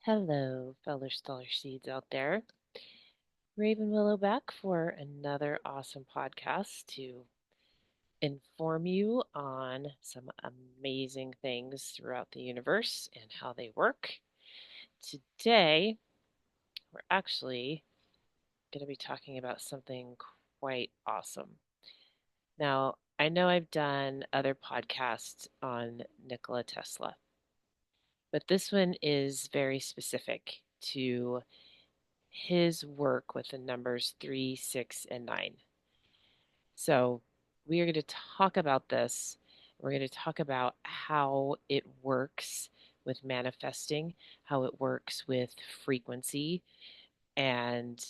Hello, fellow stellar seeds out there. Raven Willow back for another awesome podcast to inform you on some amazing things throughout the universe and how they work. Today, we're actually going to be talking about something quite awesome. Now, I know I've done other podcasts on Nikola Tesla, but this one is very specific to his work with the numbers 3, 6, and 9. So, we are going to talk about this. We're going to talk about how it works with manifesting, how it works with frequency, and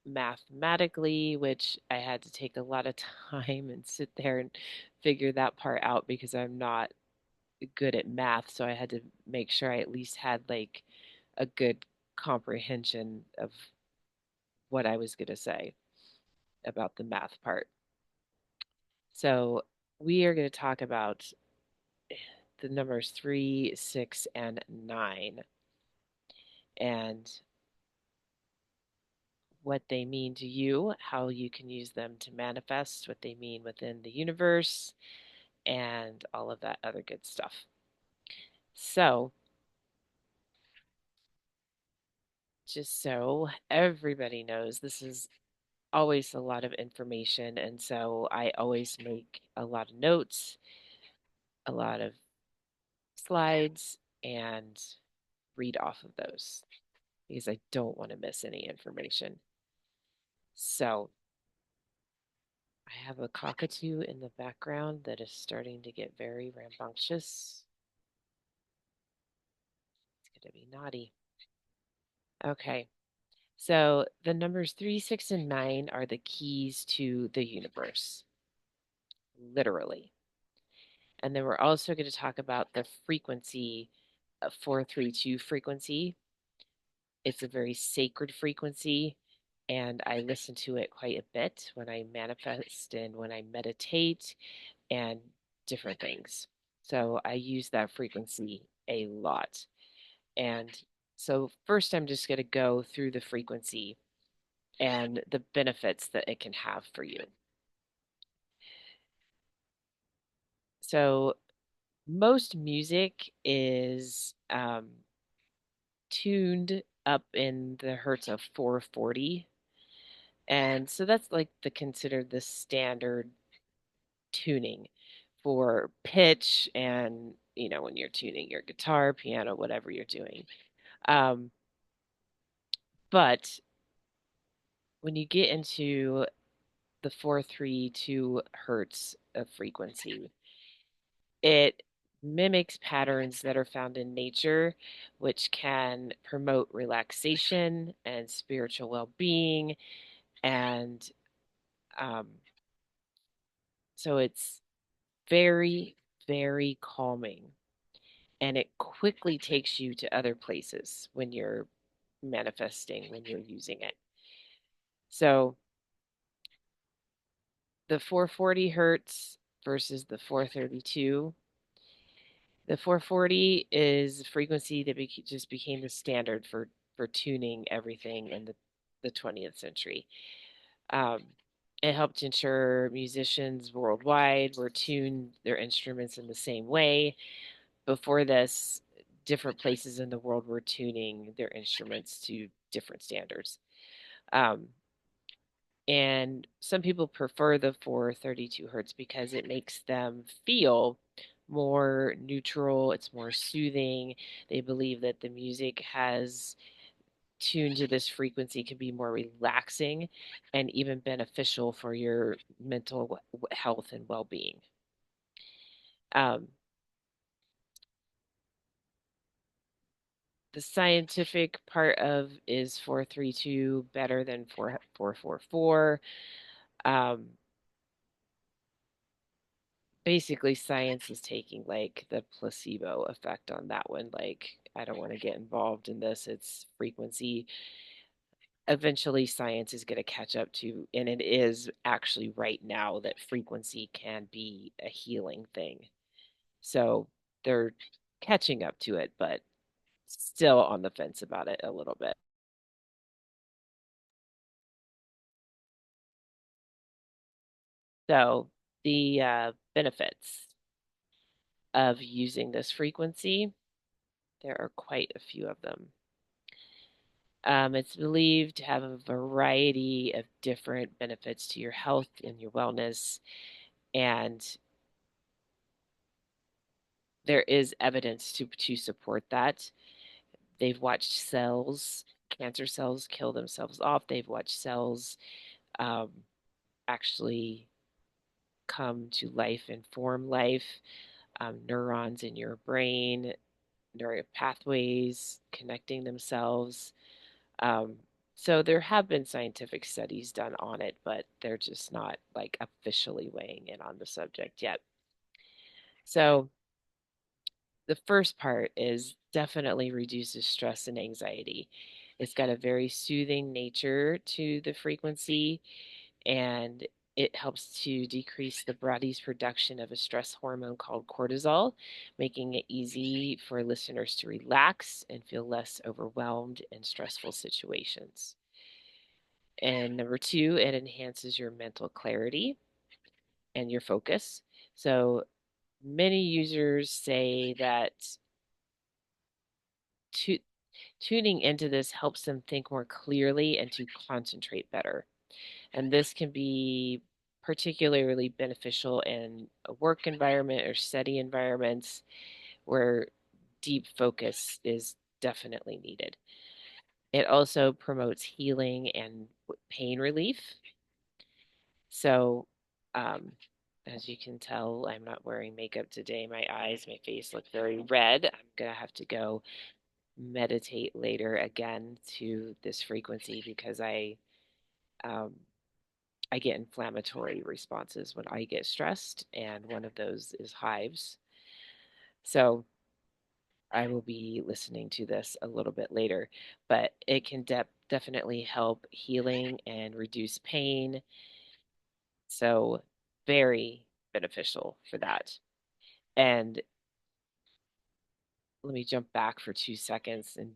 mathematically, which I had to take a lot of time and sit there and figure that part out because I'm not good at math. So, I had to make sure I at least had like a good comprehension of what I was going to say about the math part. So we are going to talk about the numbers 3, 6, and 9 and what they mean to you, how you can use them to manifest, what they mean within the universe, and all of that other good stuff. So, just so everybody knows, this is always a lot of information. And so I always make a lot of notes, a lot of slides, and read off of those because I don't want to miss any information. So I have a cockatoo in the background that is starting to get very rambunctious. It's going to be naughty. Okay. So the numbers 3, 6, and 9 are the keys to the universe, literally. And then we're also going to talk about the frequency of 432 frequency. It's a very sacred frequency, and I listen to it quite a bit when I manifest and when I meditate and different things. So I use that frequency a lot. And so, first, I'm just going to go through the frequency and the benefits that it can have for you. So, most music is tuned up in the hertz of 440. And so that's like the considered the standard tuning for pitch and, when you're tuning your guitar, piano, whatever you're doing. Um, but when you get into the 432 hertz of frequency, it mimics patterns that are found in nature, which can promote relaxation and spiritual well being. And um, so it's very, very calming. And it quickly takes you to other places when you're manifesting, when you're using it. So the 440 hertz versus the 432. The 440 is a frequency that just became the standard for tuning everything in the 20th century. Um, it helped ensure musicians worldwide were tuned their instruments in the same way. Before this, different places in the world were tuning their instruments to different standards. Um, and some people prefer the 432 hertz because it makes them feel more neutral, it's more soothing. They believe that the music has tuned to this frequency can be more relaxing and even beneficial for your mental health and well-being. Um, the scientific part of is 432 better than 444. Um, basically science is taking like the placebo effect on that one. Like, I don't want to get involved in this. It's frequency. Eventually science is going to catch up to, and it is actually right now, that frequency can be a healing thing. So they're catching up to it, but still on the fence about it a little bit. So the benefits of using this frequency, there are quite a few of them. It's believed to have a variety of different benefits to your health and your wellness, and there is evidence to support that. They've watched cells, cancer cells, kill themselves off. They've watched cells um, actually come to life and form life. Neurons in your brain, neural pathways connecting themselves. Um, so there have been scientific studies done on it, but they're just not like officially weighing in on the subject yet. So the first part is definitely reduces stress and anxiety. It's got a very soothing nature to the frequency, and it helps to decrease the body's production of a stress hormone called cortisol, making it easy for listeners to relax and feel less overwhelmed in stressful situations. And number two, it enhances your mental clarity and your focus. So many users say that tu- tuning into this helps them think more clearly and to concentrate better. And this can be particularly beneficial in a work environment or study environments where deep focus is definitely needed. It also promotes healing and pain relief. So, um, as you can tell, I'm not wearing makeup today. My eyes, my face look very red. I'm going to have to go meditate later again to this frequency because um, I get inflammatory responses when I get stressed, and one of those is hives. So I will be listening to this a little bit later, but it can definitely help healing and reduce pain. So very beneficial for that. And let me jump back for 2 seconds. And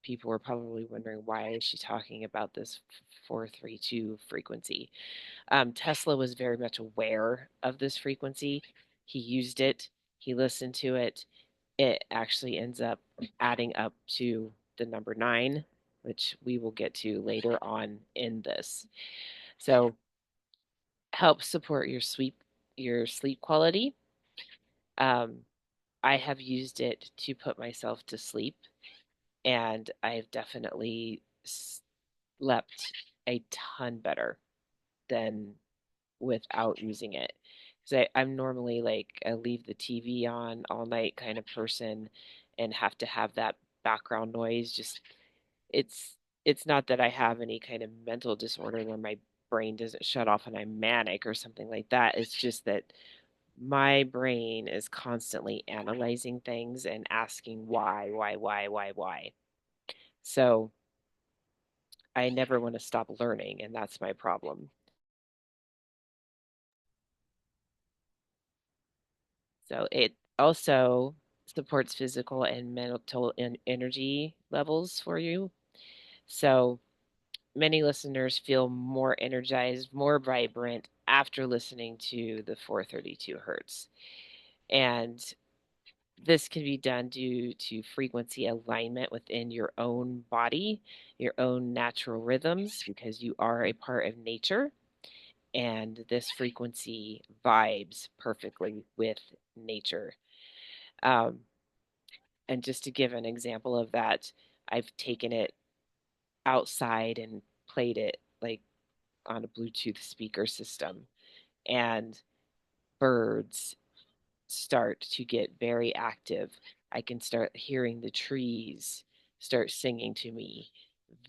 people were probably wondering, why is she talking about this 432 frequency? Tesla was very much aware of this frequency. He used it, he listened to it. It actually ends up adding up to the number nine, which we will get to later on in this. So help support your sleep quality. Um, I have used it to put myself to sleep, and I've definitely slept a ton better than without using it. Because I'm normally like a leave the TV on all night kind of person and have to have that background noise. Just it's it's not that I have any kind of mental disorder where my brain doesn't shut off and I'm manic or something like that. It's just that my brain is constantly analyzing things and asking why. So I never want to stop learning, and that's my problem. So it also supports physical and mental energy levels for you. So many listeners feel more energized, more vibrant after listening to the 432 hertz. And this can be done due to frequency alignment within your own body, your own natural rhythms, because you are a part of nature. And this frequency vibes perfectly with nature. Um, And just to give an example of that, I've taken it outside and played it like on a Bluetooth speaker system, and birds start to get very active. I can start hearing the trees start singing to me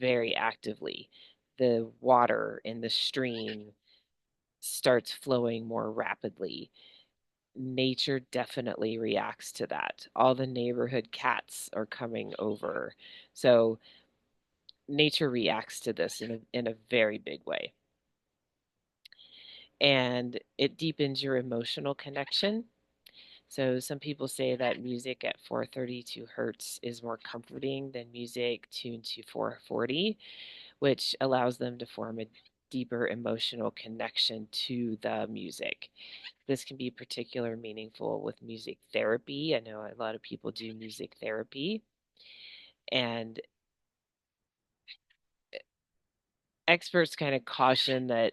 very actively. The water in the stream starts flowing more rapidly. Nature definitely reacts to that. All the neighborhood cats are coming over. So nature reacts to this in a very big way. And it deepens your emotional connection. So some people say that music at 432 hertz is more comforting than music tuned to 440, which allows them to form a deeper emotional connection to the music. This can be particularly meaningful with music therapy. I know a lot of people do music therapy, and experts kind of caution that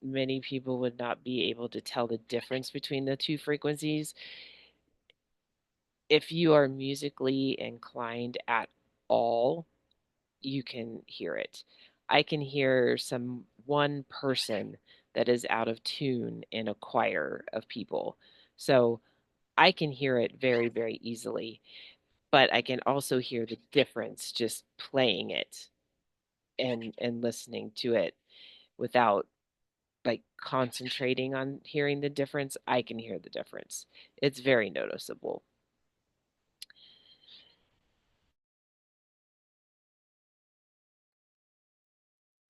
many people would not be able to tell the difference between the two frequencies. If you are musically inclined at all, you can hear it. I can hear some one person that is out of tune in a choir of people. So I can hear it very, very easily, but I can also hear the difference just playing it and listening to it without like concentrating on hearing the difference. I can hear the difference. It's very noticeable.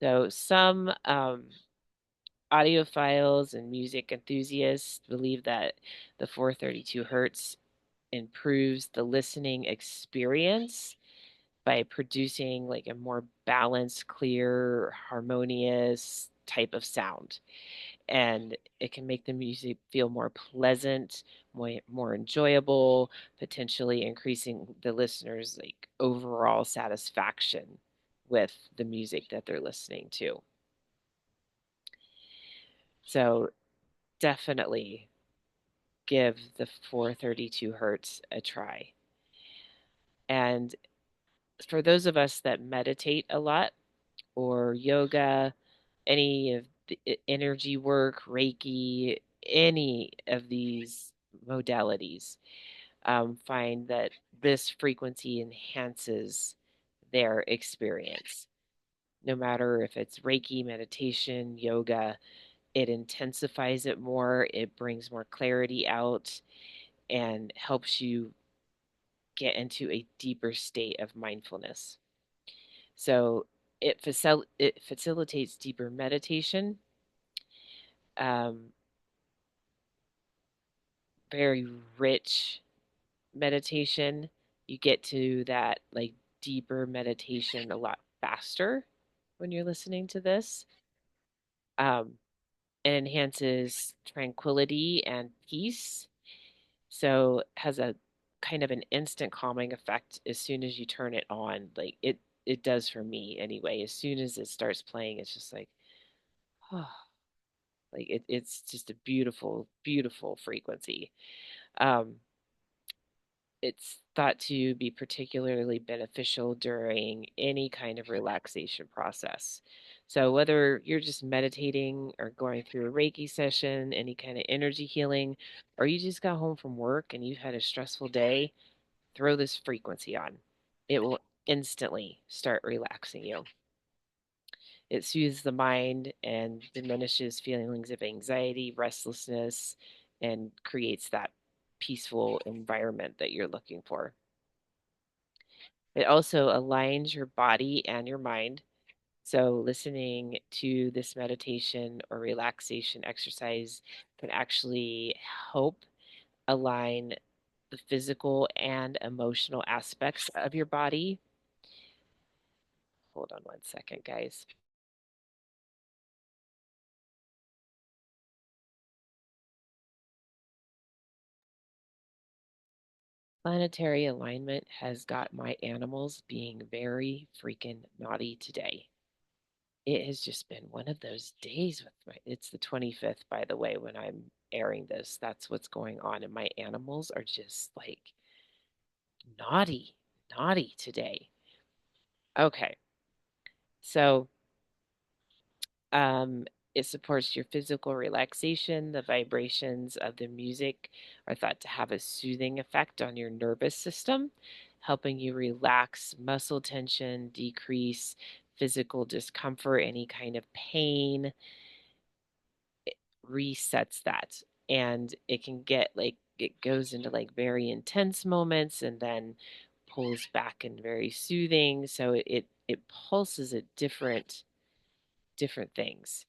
So some audiophiles and music enthusiasts believe that the 432 hertz improves the listening experience by producing like a more balanced, clear, harmonious type of sound. And it can make the music feel more pleasant, more enjoyable, potentially increasing the listener's like overall satisfaction with the music that they're listening to. So definitely give the 432 hertz a try. And for those of us that meditate a lot or yoga, any of the energy work, Reiki, any of these modalities, find that this frequency enhances their experience. No matter if it's Reiki, meditation, yoga, it intensifies it more, it brings more clarity out, and helps you get into a deeper state of mindfulness. So it facilitates deeper meditation, um, very rich meditation. You get to that like deeper meditation a lot faster when you're listening to this. Um, it enhances tranquility and peace. So has a kind of an instant calming effect as soon as you turn it on. Like it does for me anyway. As soon as it starts playing, it's just like, oh, like it's just a beautiful, beautiful frequency. Um, it's thought to be particularly beneficial during any kind of relaxation process. So, whether you're just meditating or going through a Reiki session, any kind of energy healing, or you just got home from work and you've had a stressful day, throw this frequency on. It will instantly start relaxing you. It soothes the mind and diminishes feelings of anxiety, restlessness, and creates that peaceful environment that you're looking for. It also aligns your body and your mind. So, listening to this meditation or relaxation exercise can actually help align the physical and emotional aspects of your body. Hold on one second, guys. Planetary alignment has got my animals being very freaking naughty today. It has just been one of those days with my, it's the 25th, by the way, when I'm airing this. That's what's going on. And my animals are just like naughty, naughty today. Okay. So, um, it supports your physical relaxation. The vibrations of the music are thought to have a soothing effect on your nervous system, helping you relax muscle tension, decrease physical discomfort, any kind of pain. It resets that. And it can get like, it goes into like very intense moments and then pulls back and very soothing. So it pulses at different things.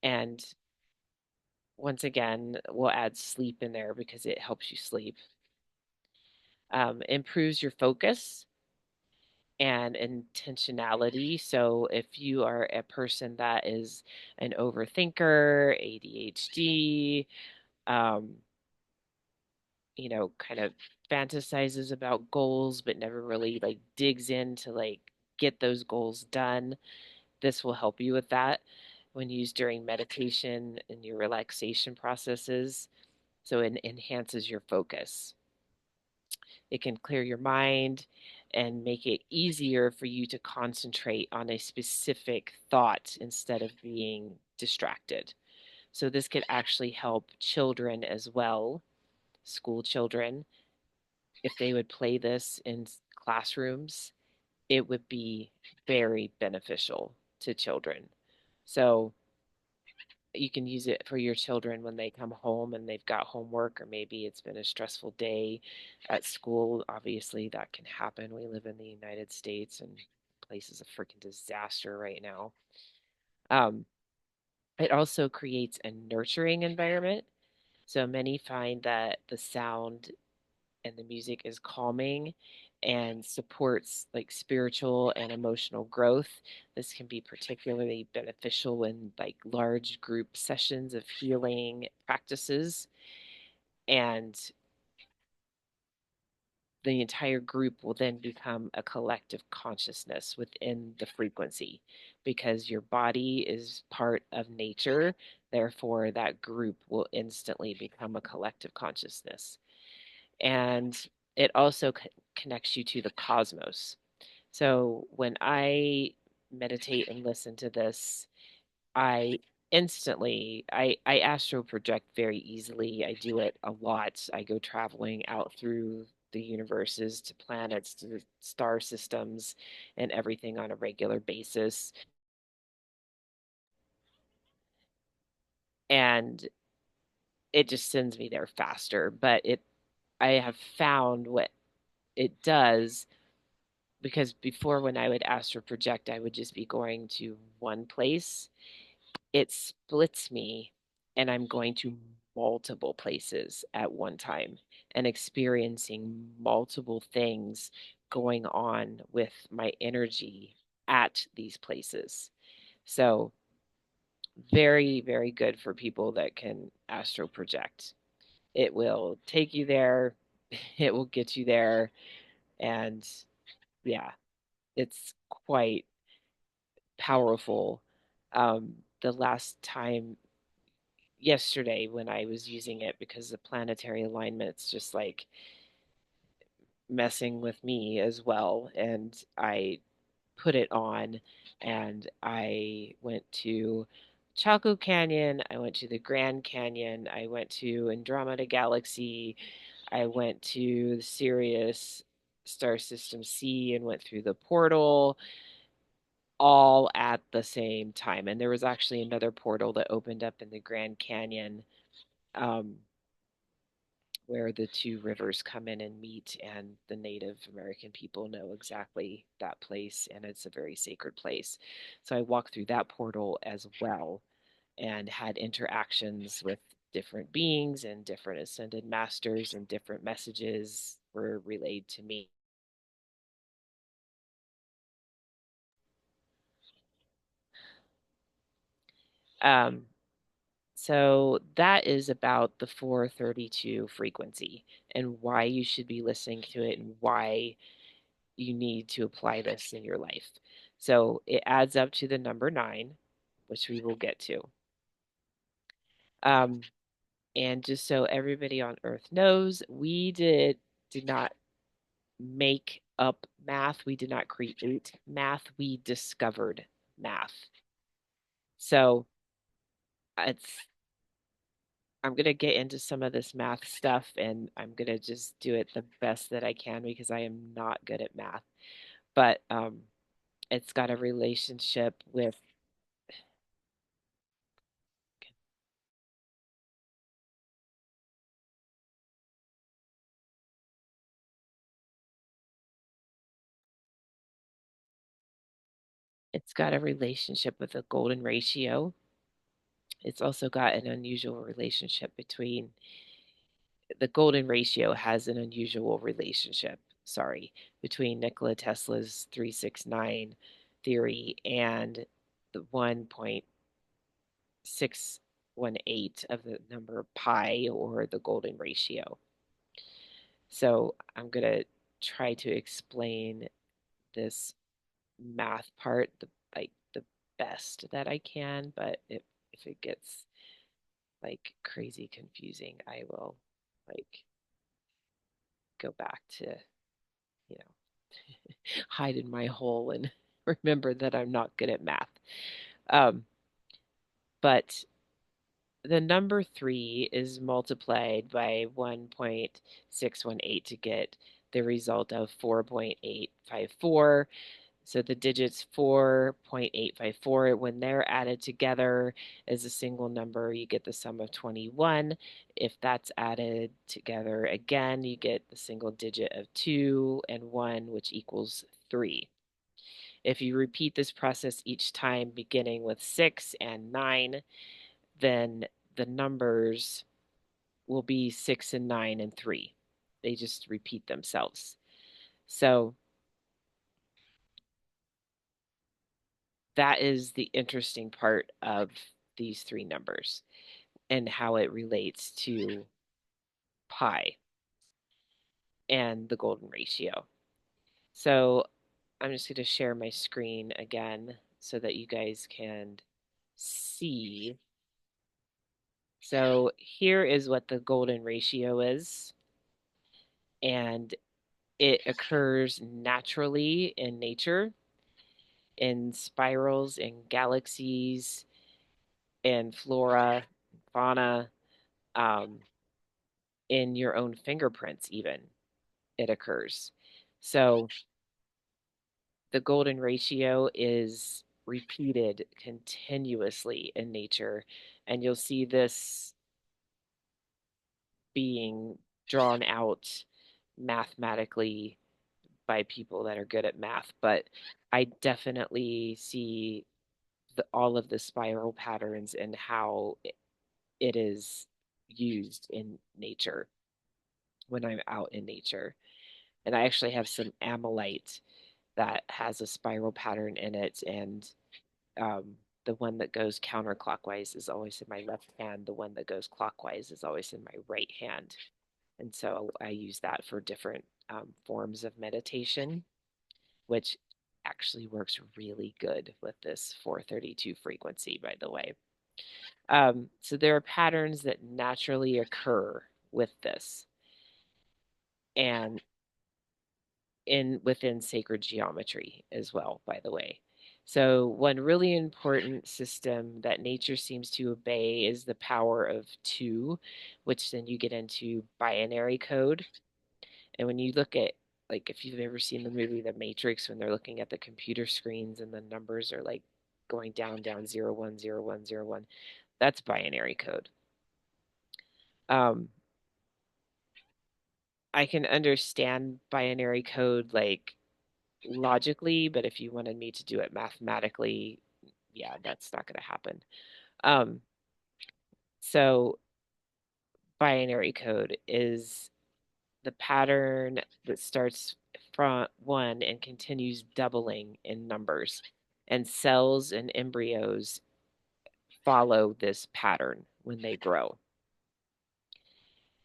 And once again, we'll add sleep in there because it helps you sleep. Improves your focus and intentionality. So if you are a person that is an overthinker, ADHD, um, kind of fantasizes about goals but never really like digs in to like get those goals done, this will help you with that when used during meditation and your relaxation processes. So it enhances your focus. It can clear your mind and make it easier for you to concentrate on a specific thought instead of being distracted. So, this could actually help children as well, school children. If they would play this in classrooms, it would be very beneficial to children. So, you can use it for your children when they come home and they've got homework, or maybe it's been a stressful day at school. Obviously, that can happen. We live in the United States and place is a freaking disaster right now. Um, it also creates a nurturing environment. So many find that the sound and the music is calming and supports like spiritual and emotional growth. This can be particularly beneficial in like large group sessions of healing practices, and the entire group will then become a collective consciousness within the frequency because your body is part of nature. Therefore, that group will instantly become a collective consciousness. And it also connects you to the cosmos. So when I meditate and listen to this, I I astral project very easily. I do it a lot. I go traveling out through the universes to planets, to star systems, and everything on a regular basis. And it just sends me there faster. But I have found what it does, because before when I would astral project, I would just be going to one place. It splits me and I'm going to multiple places at one time and experiencing multiple things going on with my energy at these places. So, very, very good for people that can astral project. It will take you there, it will get you there, and yeah, it's quite powerful. The last time yesterday when I was using it, because the planetary alignment's just like messing with me as well. And I put it on and I went to Chaco Canyon, I went to the Grand Canyon, I went to Andromeda Galaxy, I went to the Sirius Star System C and went through the portal all at the same time. And there was actually another portal that opened up in the Grand Canyon, um, where the two rivers come in and meet, and the Native American people know exactly that place, and it's a very sacred place. So I walked through that portal as well and had interactions with different beings and different ascended masters, and different messages were relayed to me. Um, so that is about the 432 frequency and why you should be listening to it and why you need to apply this in your life. So it adds up to the number 9, which we will get to. Um, and just so everybody on Earth knows, we did not make up math. We did not create math. We discovered math. So it's I'm gonna get into some of this math stuff, and I'm gonna just do it the best that I can because I am not good at math. But it's got a relationship with it's got a relationship with a golden ratio, It's also got an unusual relationship between the golden ratio has an unusual relationship, sorry, between Nikola Tesla's 369 theory and the 1.618 of the number pi, or the golden ratio. So I'm going to try to explain this math part the best that I can, but if it gets like crazy confusing, I will like go back to, you know, hide in my hole and remember that I'm not good at math. Um, but the number 3 is multiplied by 1.618 to get the result of 4.854. So the digits 4.854, when they're added together as a single number, you get the sum of 21. If that's added together again, you get the single digit of 2 and 1, which equals 3. If you repeat this process each time, beginning with 6 and 9, then the numbers will be 6 and 9 and 3. They just repeat themselves. So that is the interesting part of these three numbers and how it relates to pi and the golden ratio. So I'm just going to share my screen again so that you guys can see. So here is what the golden ratio is, and it occurs naturally in nature, in spirals, in galaxies, in flora, fauna, um, in your own fingerprints, even it occurs. So the golden ratio is repeated continuously in nature, and you'll see this being drawn out mathematically by people that are good at math. But I definitely see all of the spiral patterns and how it is used in nature when I'm out in nature. And I actually have some amylite that has a spiral pattern in it, and um, the one that goes counterclockwise is always in my left hand. The one that goes clockwise is always in my right hand. And so I use that for different forms of meditation, which actually works really good with this 432 frequency, by the way. So there are patterns that naturally occur with this, and in within sacred geometry as well, by the way. So one really important system that nature seems to obey is the power of two, which then you get into binary code. And when you look at, like, if you've ever seen the movie The Matrix, when they're looking at the computer screens and the numbers are like going down, down, 0 1 0 1 0 1, that's binary code. Um, I can understand binary code like logically, but if you wanted me to do it mathematically, yeah, that's not going to happen. Um, so binary code is the pattern that starts from 1 and continues doubling in numbers, and cells and embryos follow this pattern when they grow.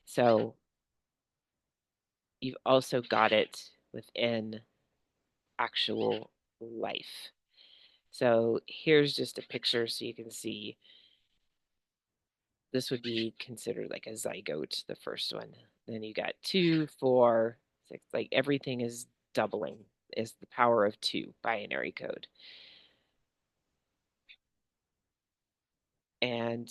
So you've also got it within actual life. So here's just a picture so you can see. This would be considered like a zygote, the first one. Then you got 2, 4, 6, like everything is doubling, is the power of 2, binary code. And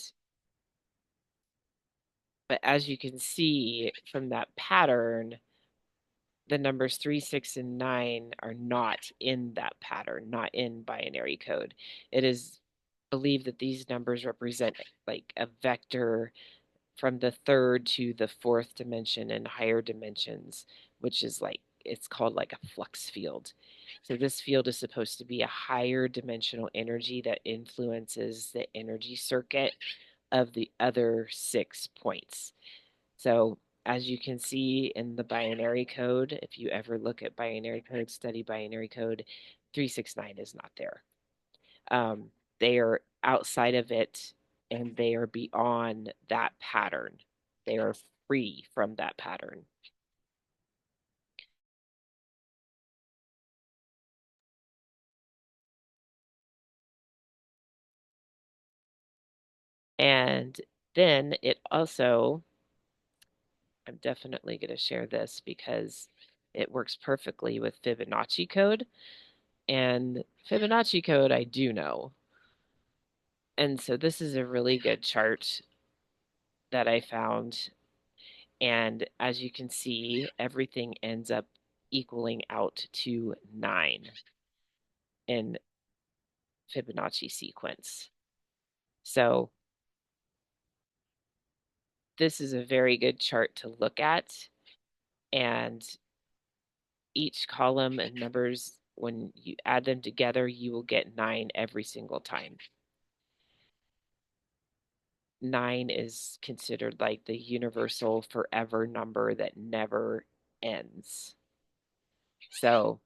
but as you can see from that pattern, the numbers 3, 6, and 9 are not in that pattern, not in binary code. It is believed that these numbers represent like a vector from the third to the fourth dimension and higher dimensions, which is like it's called like a flux field. So this field is supposed to be a higher dimensional energy that influences the energy circuit of the other 6 points. So as you can see in the binary code, if you ever look at binary code, study binary code, 369 is not there. Um, they are outside of it and they are beyond that pattern. They are free from that pattern. And then it also, I'm definitely going to share this because it works perfectly with Fibonacci code. And Fibonacci code, I do know. And so this is a really good chart that I found. And as you can see, everything ends up equaling out to 9 in Fibonacci sequence. So this is a very good chart to look at. And each column and numbers, when you add them together, you will get 9 every single time. 9 is considered like the universal forever number that never ends. So,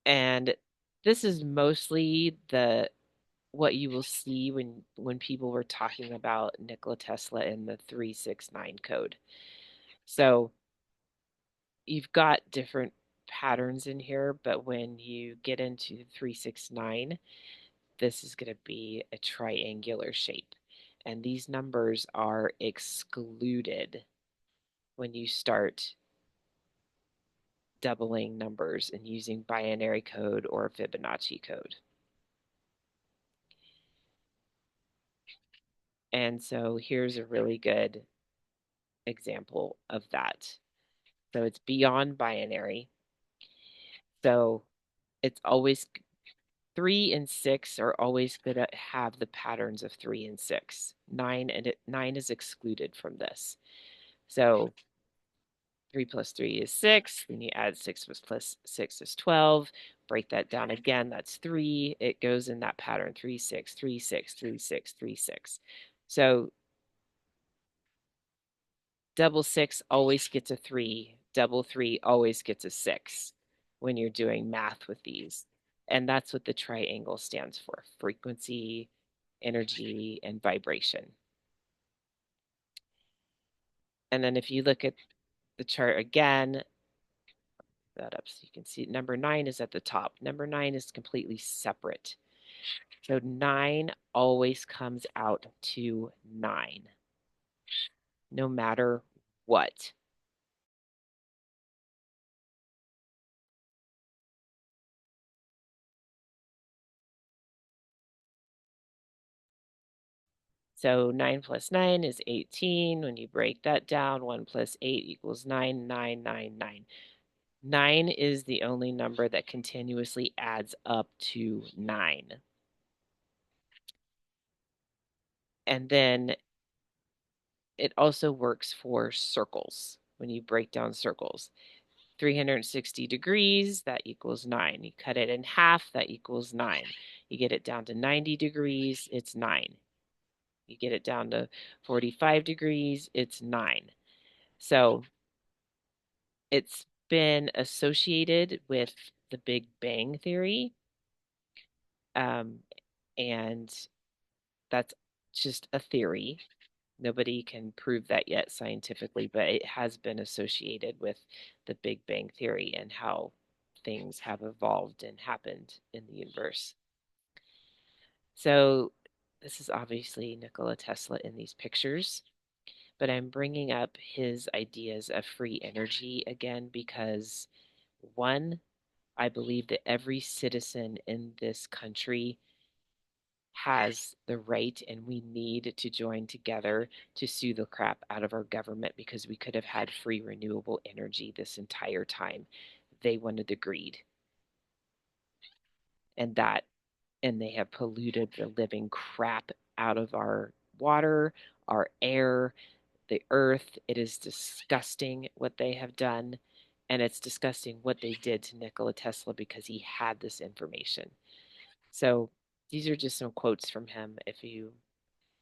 and this is mostly the what you will see when people were talking about Nikola Tesla in the 369 code. So, you've got different patterns in here, but when you get into 369, this is going to be a triangular shape. And these numbers are excluded when you start doubling numbers and using binary code or Fibonacci code. And so here's a really good example of that. So it's beyond binary. So it's always 3 and 6 are always going to have the patterns of 3 and 6. 9 is excluded from this. So 3 plus 3 is 6. Then you add 6 plus 6 is 12. Break that down again. That's 3. It goes in that pattern 3, 6, 3, 6, 3, 6, 3, 6. So double 6 always gets a 3. Double 3 always gets a 6 when you're doing math with these. And that's what the triangle stands for: frequency, energy, and vibration. And then if you look at the chart again, that up so you can see number 9 is at the top. Number 9 is completely separate. So 9 always comes out to 9, no matter what. So 9 plus 9 is 18. When you break that down, 1 plus 8 equals 9, 9, 9, 9. 9 is the only number that continuously adds up to 9. And then it also works for circles when you break down circles. 360 degrees, that equals 9. You cut it in half, that equals 9. You get it down to 90 degrees, it's 9. You get it down to 45 degrees, it's 9. So it's been associated with the Big Bang Theory. Um, and that's just a theory. Nobody can prove that yet scientifically, but it has been associated with the Big Bang Theory and how things have evolved and happened in the universe. So, this is obviously Nikola Tesla in these pictures, but I'm bringing up his ideas of free energy again because, one, I believe that every citizen in this country has the right and we need to join together to sue the crap out of our government because we could have had free renewable energy this entire time. They wanted the greed. And that and they have polluted the living crap out of our water, our air. the earth. It is disgusting what they have done. And it's disgusting what they did to Nikola Tesla because he had this information. So these are just some quotes from him. If you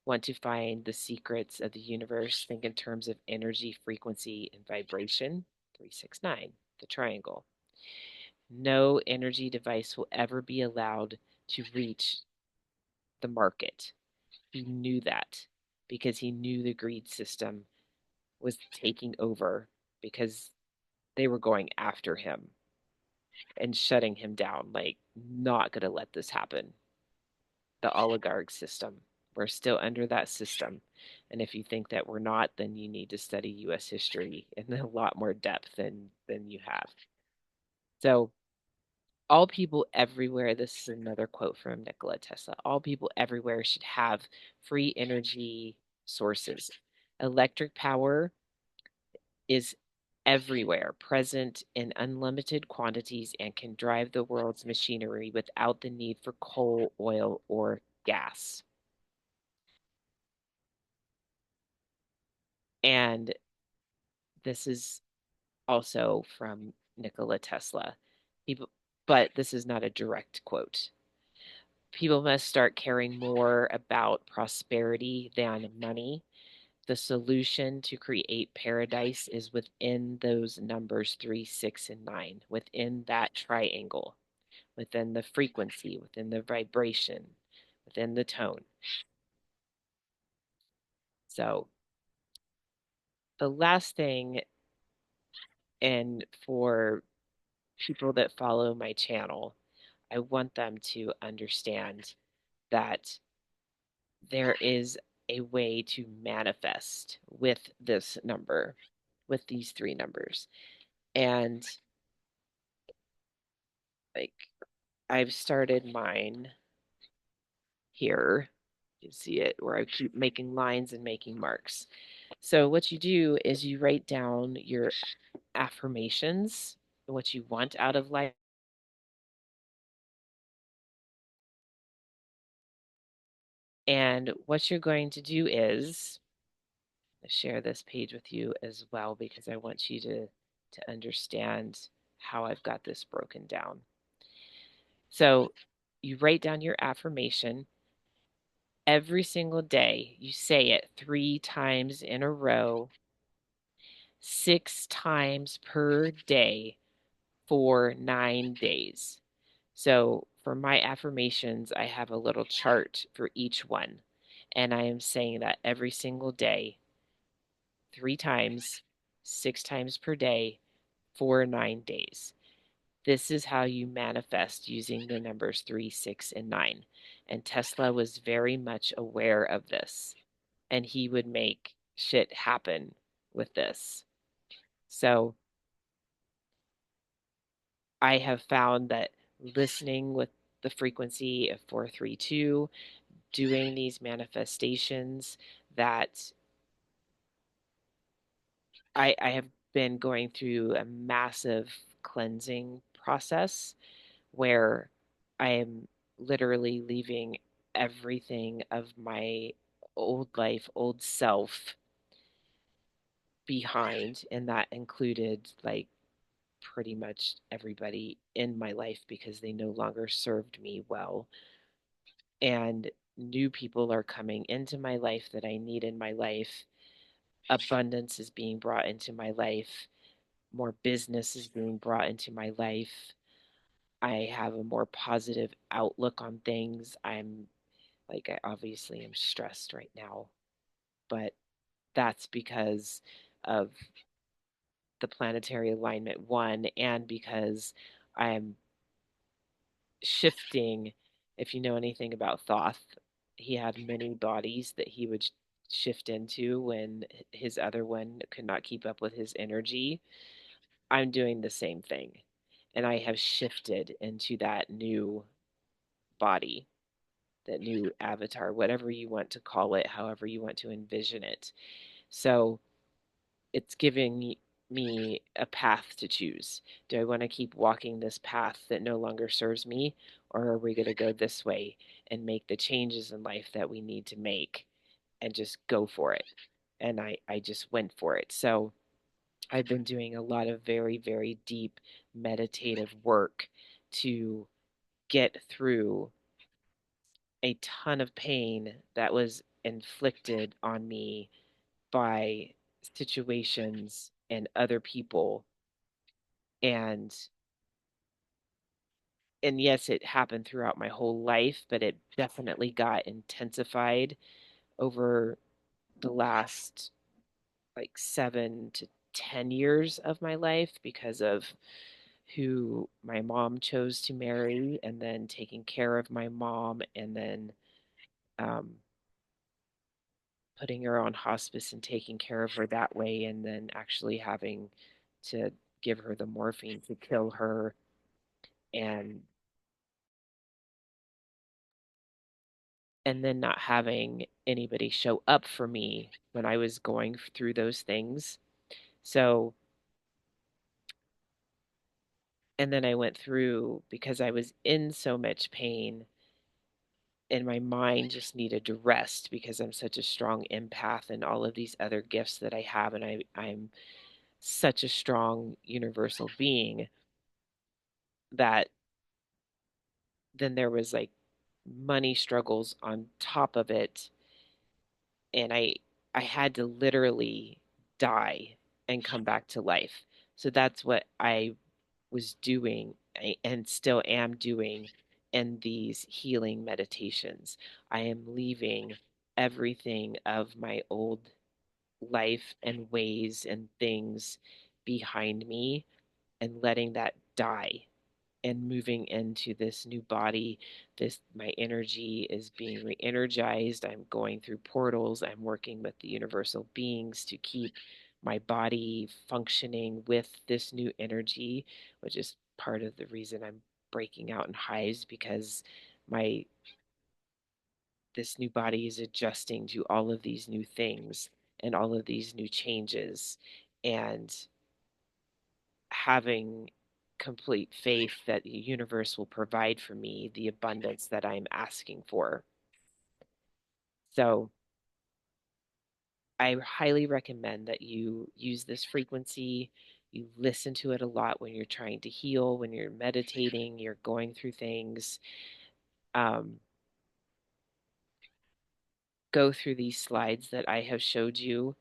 want to find the secrets of the universe, think in terms of energy, frequency, and vibration. 369, the triangle. No energy device will ever be allowed to reach the market. He knew that because he knew the greed system was taking over because they were going after him and shutting him down. Like, not going to let this happen. The oligarch system. We're still under that system. And if you think that we're not, then you need to study US history in a lot more depth than you have. So, all people everywhere, this is another quote from Nikola Tesla, all people everywhere should have free energy sources. Electric power is everywhere, present in unlimited quantities, and can drive the world's machinery without the need for coal, oil, or gas. And this is also from Nikola Tesla. People, but this is not a direct quote. People must start caring more about prosperity than money. The solution to create paradise is within those numbers 3, 6, and 9, within that triangle, within the frequency, within the vibration, within the tone. So, the last thing, and for people that follow my channel, I want them to understand that there is a way to manifest with this number, with these three numbers. And like, I've started mine here. You can see it where I keep making lines and making marks. So what you do is you write down your affirmations, what you want out of life. And what you're going to do is share this page with you as well because I want you to understand how I've got this broken down. So you write down your affirmation every single day. You say it 3 times in a row, 6 times per day for 9 days. So for my affirmations, I have a little chart for each one. And I am saying that every single day, 3 times, 6 times per day for 9 days. This is how you manifest using the numbers 3, 6, and 9. And Tesla was very much aware of this. And he would make shit happen with this. So I have found that listening with the frequency of 432, doing these manifestations, that I have been going through a massive cleansing process where I am literally leaving everything of my old life, old self behind. And that included like pretty much everybody in my life because they no longer served me well. And new people are coming into my life that I need in my life. Abundance is being brought into my life. More business is being brought into my life. I have a more positive outlook on things. I'm like, I obviously am stressed right now, but that's because of the planetary alignment one and because I'm shifting. If you know anything about Thoth, he had many bodies that he would shift into when his other one could not keep up with his energy. I'm doing the same thing. And I have shifted into that new body, that new avatar, whatever you want to call it, however you want to envision it. So it's giving me a path to choose. Do I want to keep walking this path that no longer serves me, or are we going to go this way and make the changes in life that we need to make and just go for it and I just went for it. So I've been doing a lot of very, very deep meditative work to get through a ton of pain that was inflicted on me by situations and other people. And and yes, it happened throughout my whole life, but it definitely got intensified over the last like 7 to 10 years of my life because of who my mom chose to marry, and then taking care of my mom, and then um, putting her on hospice and taking care of her that way, and then actually having to give her the morphine to kill her, and then not having anybody show up for me when I was going through those things. So, and then I went through, because I was in so much pain and my mind just needed to rest because I'm such a strong empath and all of these other gifts that I have, and I'm such a strong universal being, that then there was like money struggles on top of it, and I had to literally die and come back to life. So that's what I was doing, and still am doing, in these healing meditations. I am leaving everything of my old life and ways and things behind me, and letting that die, and moving into this new body. This, my energy is being re-energized. I'm going through portals. I'm working with the universal beings to keep my body functioning with this new energy, which is part of the reason I'm breaking out in hives, because my this new body is adjusting to all of these new things and all of these new changes, and having complete faith that the universe will provide for me the abundance that I'm asking for. So I highly recommend that you use this frequency. You listen to it a lot when you're trying to heal, when you're meditating, you're going through things. Um, go through these slides that I have showed you,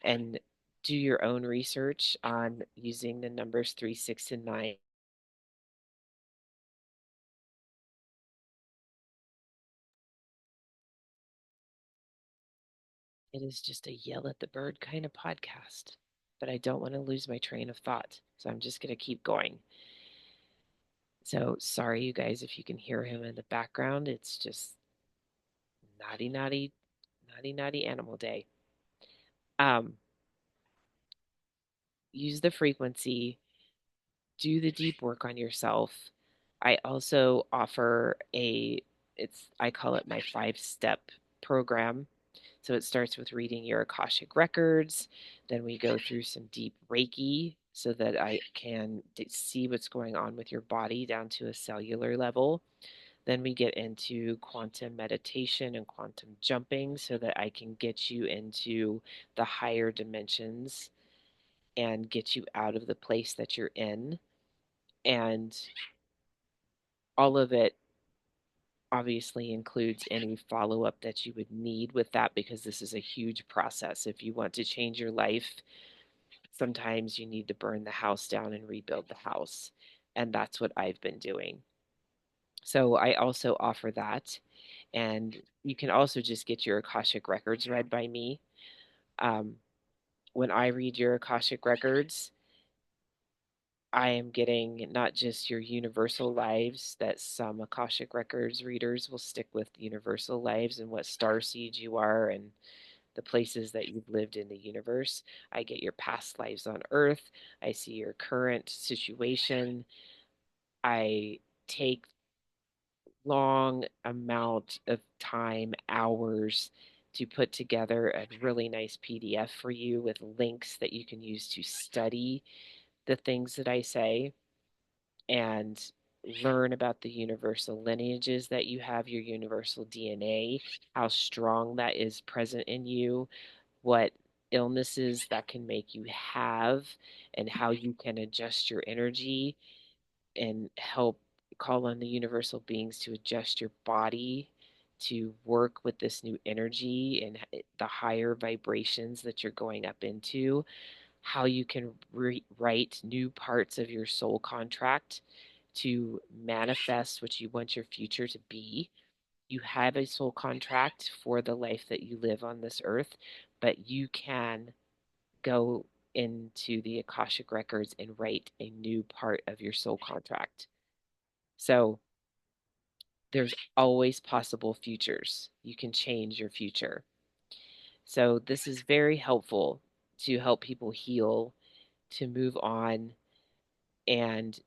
and do your own research on using the numbers 3, 6, and 9. It is just a yell at the bird kind of podcast, but I don't want to lose my train of thought. So I'm just going to keep going. So sorry, you guys, if you can hear him in the background. It's just naughty, naughty, naughty, naughty animal day. Um, use the frequency, do the deep work on yourself. I also offer I call it my 5-step program. So it starts with reading your Akashic records. Then we go through some deep Reiki so that I can see what's going on with your body down to a cellular level. Then we get into quantum meditation and quantum jumping so that I can get you into the higher dimensions and get you out of the place that you're in. And all of it obviously includes any follow up that you would need with that, because this is a huge process. If you want to change your life, sometimes you need to burn the house down and rebuild the house. And that's what I've been doing. So I also offer that. And you can also just get your Akashic records read by me. Um, when I read your Akashic records, I am getting not just your universal lives, that some Akashic records readers will stick with universal lives and what star seed you are and the places that you've lived in the universe. I get your past lives on Earth. I see your current situation. I take long amount of time, hours, to put together a really nice PDF for you with links that you can use to study the things that I say and learn about the universal lineages that you have, your universal DNA, how strong that is present in you, what illnesses that can make you have and how you can adjust your energy and help call on the universal beings to adjust your body to work with this new energy and the higher vibrations that you're going up into, how you can write new parts of your soul contract to manifest what you want your future to be. You have a soul contract for the life that you live on this earth, but you can go into the Akashic records and write a new part of your soul contract. So there's always possible futures. You can change your future. So this is very helpful to help people heal, to move on, and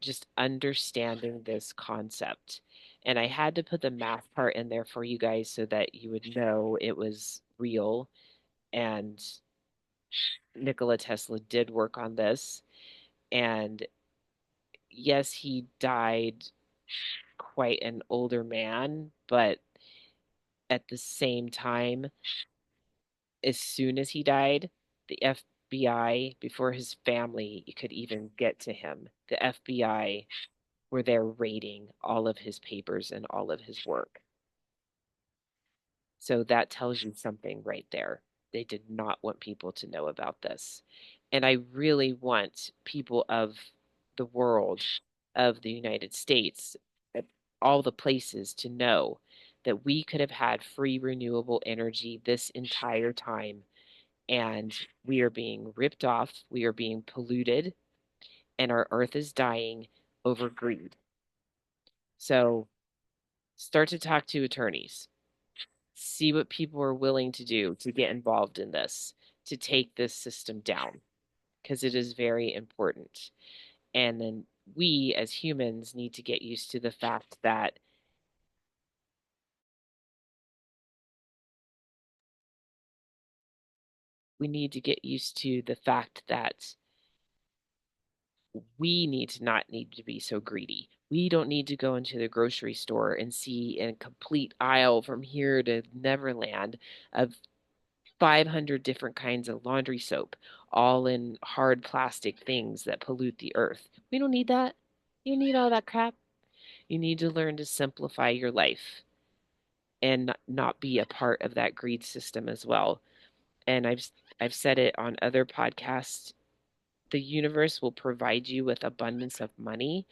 just understanding this concept. And I had to put the math part in there for you guys so that you would know it was real. And Nikola Tesla did work on this. And yes, he died quite an older man, but at the same time, as soon as he died, the FBI, before his family could even get to him, the FBI were there raiding all of his papers and all of his work. So that tells you something right there. They did not want people to know about this. And I really want people of the world, of the United States, all the places to know that we could have had free renewable energy this entire time. And we are being ripped off, we are being polluted, and our earth is dying over greed. So start to talk to attorneys, see what people are willing to do to get involved in this, to take this system down, because it is very important. And then we as humans need to get used to the fact that we need to get used to the fact that we need to be so greedy. We don't need to go into the grocery store and see a complete aisle from here to Neverland of 500 different kinds of laundry soap, all in hard plastic things that pollute the earth. We don't need that. You need all that crap. You need to learn to simplify your life and not be a part of that greed system as well. And I've said it on other podcasts. The universe will provide you with abundance of money,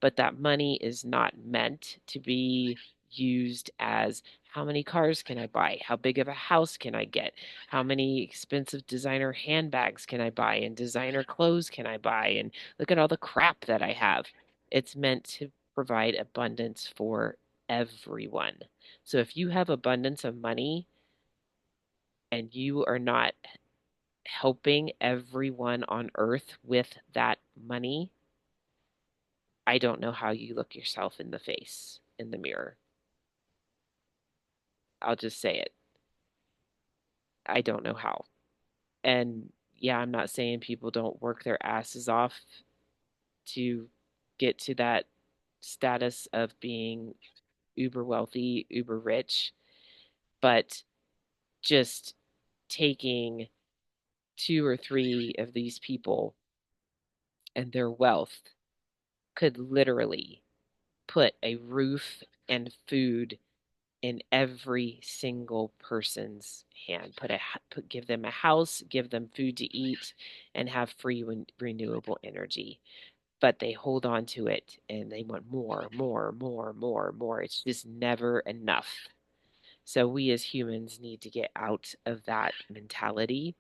but that money is not meant to be used as how many cars can I buy? How big of a house can I get? How many expensive designer handbags can I buy? And designer clothes can I buy? And look at all the crap that I have. It's meant to provide abundance for everyone. So if you have abundance of money and you are not helping everyone on earth with that money, I don't know how you look yourself in the face in the mirror. I'll just say it. I don't know how. And yeah, I'm not saying people don't work their asses off to get to that status of being uber wealthy, uber rich, but just taking two or three of these people and their wealth could literally put a roof and food in every single person's hand. Give them a house, give them food to eat, and have free renewable energy. But they hold on to it and they want more, more, more, more, more. It's just never enough. So we as humans need to get out of that mentality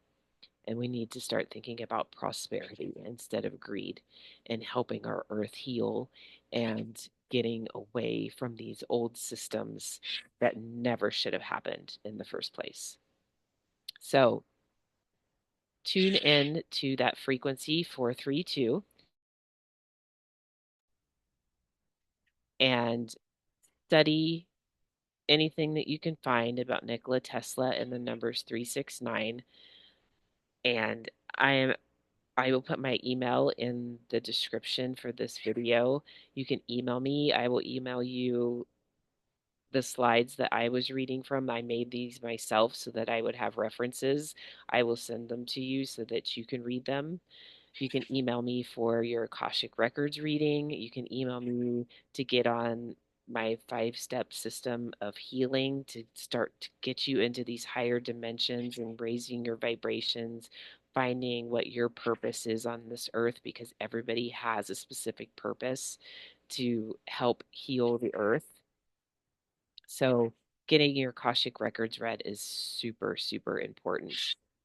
and we need to start thinking about prosperity instead of greed and helping our earth heal and getting away from these old systems that never should have happened in the first place. So tune in to that frequency 432 and study anything that you can find about Nikola Tesla and the numbers 369. And I am I will put my email in the description for this video. You can email me. I will email you the slides that I was reading from, I made these myself so that I would have references. I will send them to you so that you can read them. You can email me for your Akashic Records reading. You can email me to get on my 5-step system of healing to start to get you into these higher dimensions and raising your vibrations, finding what your purpose is on this earth because everybody has a specific purpose to help heal the earth. So, getting your Akashic Records read is super, super important.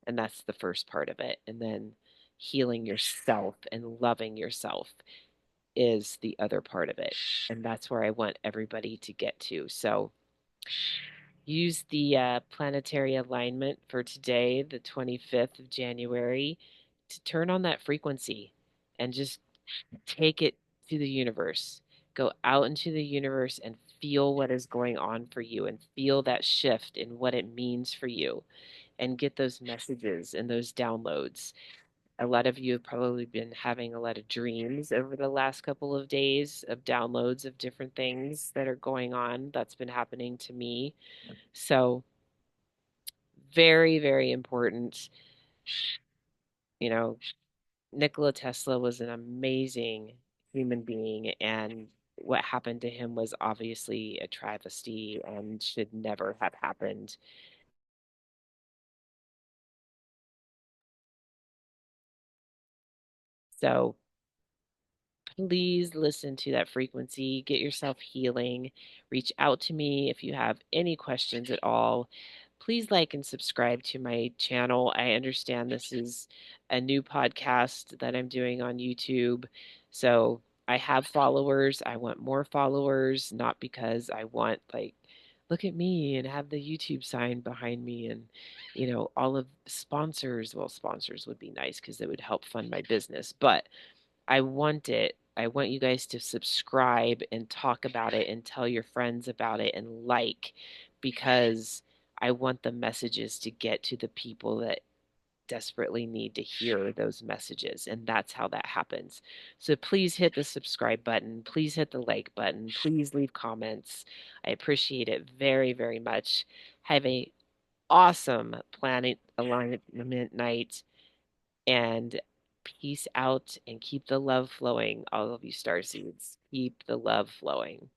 And that's the first part of it. And then healing yourself and loving yourself is the other part of it. And that's where I want everybody to get to. So, use the planetary alignment for today, the 25th of January, to turn on that frequency and just take it to the universe. Go out into the universe and feel what is going on for you and feel that shift in what it means for you and get those messages and those downloads. A lot of you have probably been having a lot of dreams over the last couple of days of downloads of different things that are going on. That's been happening to me. So, very, very important. You know, Nikola Tesla was an amazing human being, and what happened to him was obviously a travesty and should never have happened. So please listen to that frequency, get yourself healing, reach out to me if you have any questions at all. Please like and subscribe to my channel. I understand this is a new podcast that I'm doing on YouTube. So I have followers. I want more followers, not because I want, like, look at me and have the YouTube sign behind me and, all of sponsors. Well, sponsors would be nice because it would help fund my business. But I want it. I want you guys to subscribe and talk about it and tell your friends about it and because I want the messages to get to the people that desperately need to hear those messages. And that's how that happens. So please hit the subscribe button. Please hit the like button. Please leave comments. I appreciate it very, very much. Have a awesome planet alignment night and peace out and keep the love flowing, all of you star seeds. Keep the love flowing.